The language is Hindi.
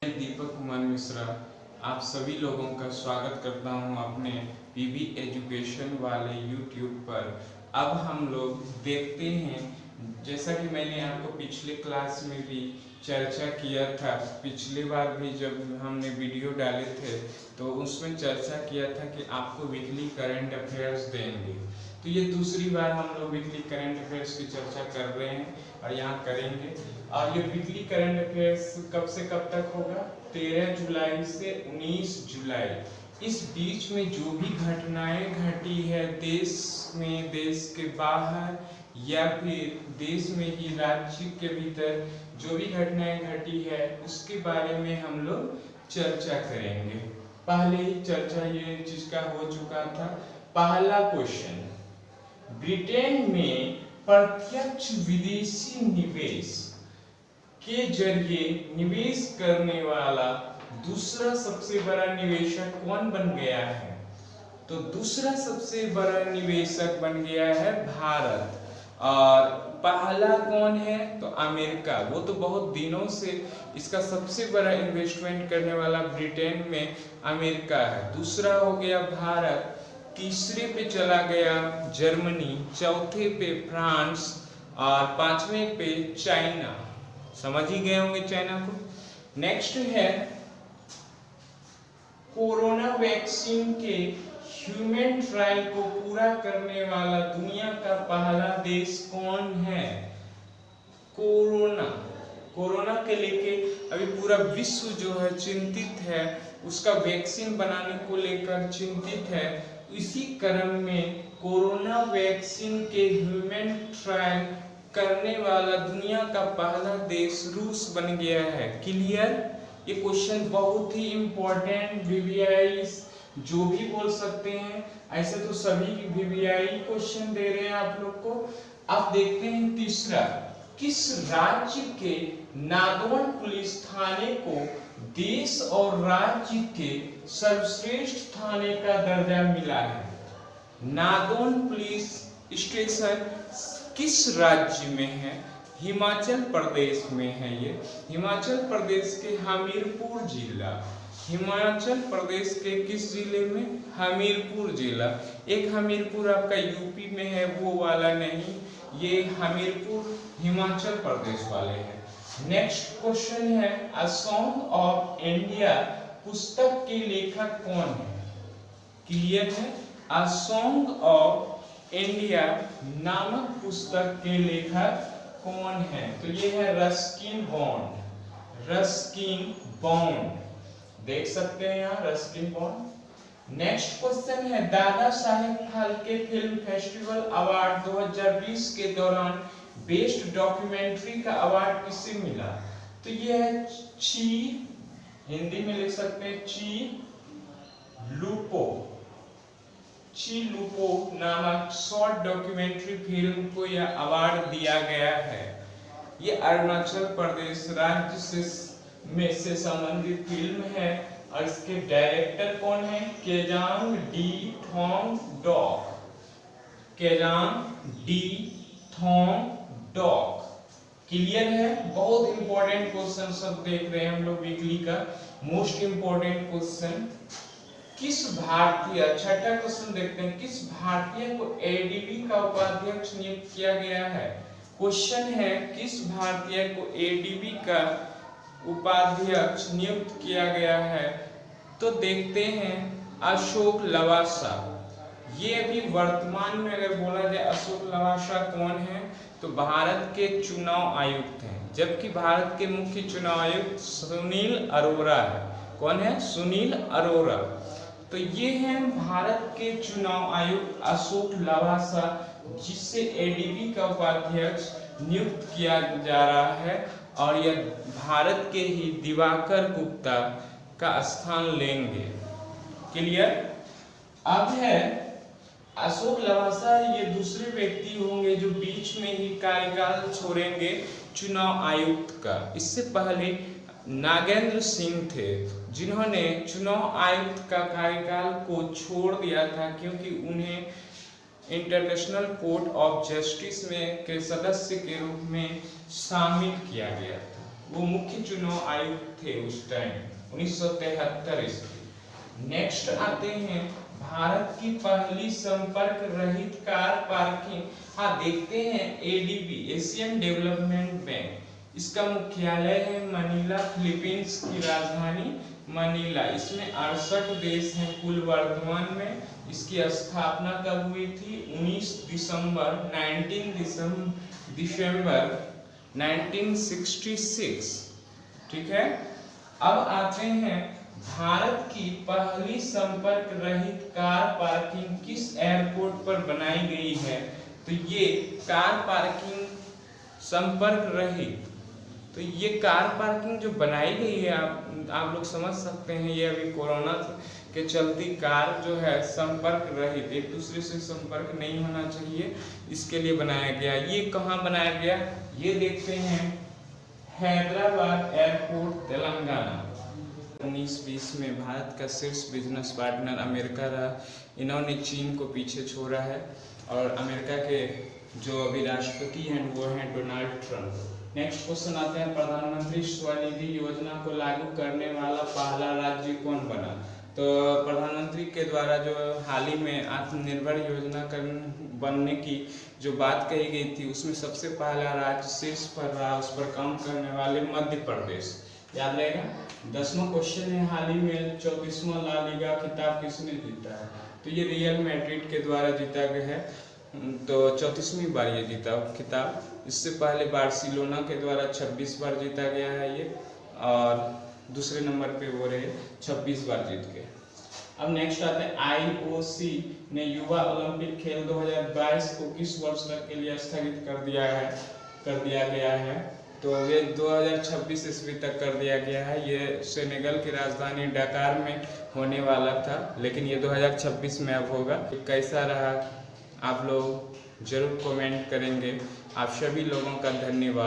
मैं दीपक कुमार मिश्रा आप सभी लोगों का स्वागत करता हूं अपने पीवी एजुकेशन वाले यूट्यूब पर। अब हम लोग देखते हैं, जैसा कि मैंने आपको पिछले क्लास में भी चर्चा किया था, पिछली बार भी जब हमने वीडियो डाले थे तो उसमें चर्चा किया था कि आपको वीकली करंट अफेयर्स देंगे। तो ये दूसरी बार हम लोग वीकली करंट अफेयर्स की चर्चा कर रहे हैं और यहाँ करेंगे। और ये वीकली करंट अफेयर्स कब से कब तक होगा? 13 जुलाई से 19 जुलाई। इस बीच में जो भी घटनाएं घटी है देश में, देश के बाहर या फिर देश में ही राज्य के भीतर जो भी घटनाएं घटी है उसके बारे में हम लोग चर्चा करेंगे। पहले ही चर्चा ये चीज का हो चुका था। पहला क्वेश्चन, ब्रिटेन में प्रत्यक्ष विदेशी निवेश के जरिए निवेश करने वाला दूसरा सबसे बड़ा निवेशक कौन बन गया है? तो दूसरा सबसे बड़ा निवेशक बन गया है भारत। और पहला कौन है? तो अमेरिका। वो तो बहुत दिनों से इसका सबसे बड़ा इन्वेस्टमेंट करने वाला ब्रिटेन में अमेरिका है। दूसरा हो गया भारत, तीसरे पे चला गया जर्मनी, चौथे पे फ्रांस और पांचवें पे चाइना। समझ ही गए होंगे चाइना को। नेक्स्ट है, कोरोना वैक्सीन के ह्यूमन ट्रायल को पूरा करने वाला दुनिया का पहला देश कौन है? कोरोना के लेके अभी पूरा विश्व जो है चिंतित है, उसका वैक्सीन बनाने को लेकर चिंतित है। इसी क्रम में कोरोना वैक्सीन के ह्यूमन ट्रायल करने वाला दुनिया का पहला देश रूस बन गया है। क्लियर? ये क्वेश्चन बहुत ही इंपॉर्टेंट, वीवीआई जो भी बोल सकते हैं, ऐसे तो सभी वीवीआई क्वेश्चन दे रहे हैं आप लोग को। अब देखते हैं तीसरा, किस राज्य के नादौन पुलिस थाने को देश और राज्य के सर्वश्रेष्ठ थाने का दर्जा मिला है? नादौन पुलिस स्टेशन किस राज्य में है? हिमाचल प्रदेश में है। ये हिमाचल प्रदेश के हमीरपुर जिला, हिमाचल प्रदेश के किस जिले में? हमीरपुर जिला। एक हमीरपुर आपका यूपी में है, वो वाला नहीं, ये हमीरपुर हिमाचल प्रदेश वाले हैं। नेक्स्ट क्वेश्चन है, अ सॉन्ग ऑफ इंडिया पुस्तक के लेखक कौन है? क्लियर है? अ सॉन्ग ऑफ इंडिया नामक पुस्तक के लेखक कौन है? तो ये है रस्किन बॉन्ड। रस्किन बॉन्ड देख सकते हैं यहाँ, रस्किन बॉन्ड। नेक्स्ट क्वेश्चन है, Dada Saheb Phalke film festival award 2020 के दौरान बेस्ट डॉक्यूमेंट्री का अवार्ड किसे मिला? तो ये है ची, हिंदी में लिख सकते हैं ची लुपो नामक शॉर्ट डॉक्यूमेंट्री फिल्म को यह अवार्ड दिया गया है। ये अरुणाचल प्रदेश राज्य से संबंधित फिल्म है और इसके डायरेक्टर कौन है? Kesang D Thongdok. Kesang D Thongdok. Clear है? बहुत इंपॉर्टेंट क्वेश्चन सब देख रहे हैं हम लोग वीकली का। मोस्ट इंपॉर्टेंट क्वेश्चन, किस भारतीय, छठा क्वेश्चन देखते हैं, किस भारतीय को एडीबी का उपाध्यक्ष नियुक्त किया गया है? क्वेश्चन है, किस भारतीय को एडीबी का उपाध्यक्ष नियुक्त किया गया है? तो देखते हैं अशोक लवासा। ये अभी वर्तमान में अगर बोला जाए अशोक लवासा कौन है, तो भारत के चुनाव आयुक्त हैं, जबकि भारत के मुख्य चुनाव आयुक्त सुनील अरोरा है। कौन है? सुनील अरोरा। तो ये हैं भारत के चुनाव आयुक्त अशोक लवासा, जिससे एडीबी का उपाध्यक्ष नियुक्त किया जा रहा है और यह भारत के ही दिवाकर गुप्ता का स्थान लेंगे। क्लियर? अब है अशोक लवासा, ये दूसरे व्यक्ति होंगे जो बीच में ही कार्यकाल छोड़ेंगे चुनाव आयुक्त का। इससे पहले नागेंद्र सिंह थे जिन्होंने चुनाव आयुक्त का कार्यकाल को छोड़ दिया था, क्योंकि उन्हें इंटरनेशनल कोर्ट ऑफ जस्टिस में के सदस्य के रूप में शामिल किया गया था। वो मुख्य चुनाव आयुक्त थे उस टाइम 1973 ईस्वी। नेक्स्ट आते हैं भारत की पहली संपर्क रहित कार पार्किंग। हाँ, देखते हैं एडीबी, एशियन डेवलपमेंट बैंक, इसका मुख्यालय है मनीला, फिलीपींस की राजधानी मनीला। इसमें 68 देश हैं कुल वर्तमान में। इसकी स्थापना कब हुई थी? 19 दिसंबर 1966। ठीक है। अब आते हैं भारत की पहली संपर्क रहित कार पार्किंग किस एयरपोर्ट पर बनाई गई है? तो ये कार पार्किंग संपर्क रहित, तो ये कार पार्किंग जो बनाई गई है, आप लोग समझ सकते हैं, ये अभी कोरोना के चलते कार जो है संपर्क रहित, एक दूसरे से संपर्क नहीं होना चाहिए, इसके लिए बनाया गया। ये कहाँ बनाया गया? ये देखते हैं हैदराबाद एयरपोर्ट, तेलंगाना। 1920 में भारत का शीर्ष बिजनेस पार्टनर अमेरिका रहा। इन्होंने चीन को पीछे छोड़ा है और अमेरिका के जो अभी राष्ट्रपति हैं वो हैं डोनाल्ड ट्रंप। नेक्स्ट क्वेश्चन आते हैं प्रधानमंत्री स्वनिधि योजना को लागू करने वाला पहला राज्य कौन बना? तो प्रधानमंत्री के द्वारा जो हाल ही में आत्मनिर्भर योजना बनने की जो बात कही गई थी, उसमें सबसे पहला राज्य शीर्ष पर रहा, उस पर काम करने वाले मध्य प्रदेश। याद रहेगा। 10वां क्वेश्चन है, हाल ही में 34वां ला लीगा खिताब किसने जीता है? तो ये रियल मैड्रिड के द्वारा जीता गया है, तो 34वीं बार ये जीता खिताब। इससे पहले बार्सिलोना के द्वारा 26 बार जीता गया है ये, और दूसरे नंबर पे वो रहे 26 बार जीत गए। अब नेक्स्ट आते हैं आईओसी ने युवा ओलंपिक खेल 2022 को किस वर्ष तक के लिए स्थगित कर दिया गया है? तो ये 2026 ईस्वी तक कर दिया गया है। ये सेनेगल की राजधानी डकार में होने वाला था, लेकिन ये 2026 में अब होगा। कैसा रहा आप लोग जरूर कमेंट करेंगे। आप सभी लोगों का धन्यवाद।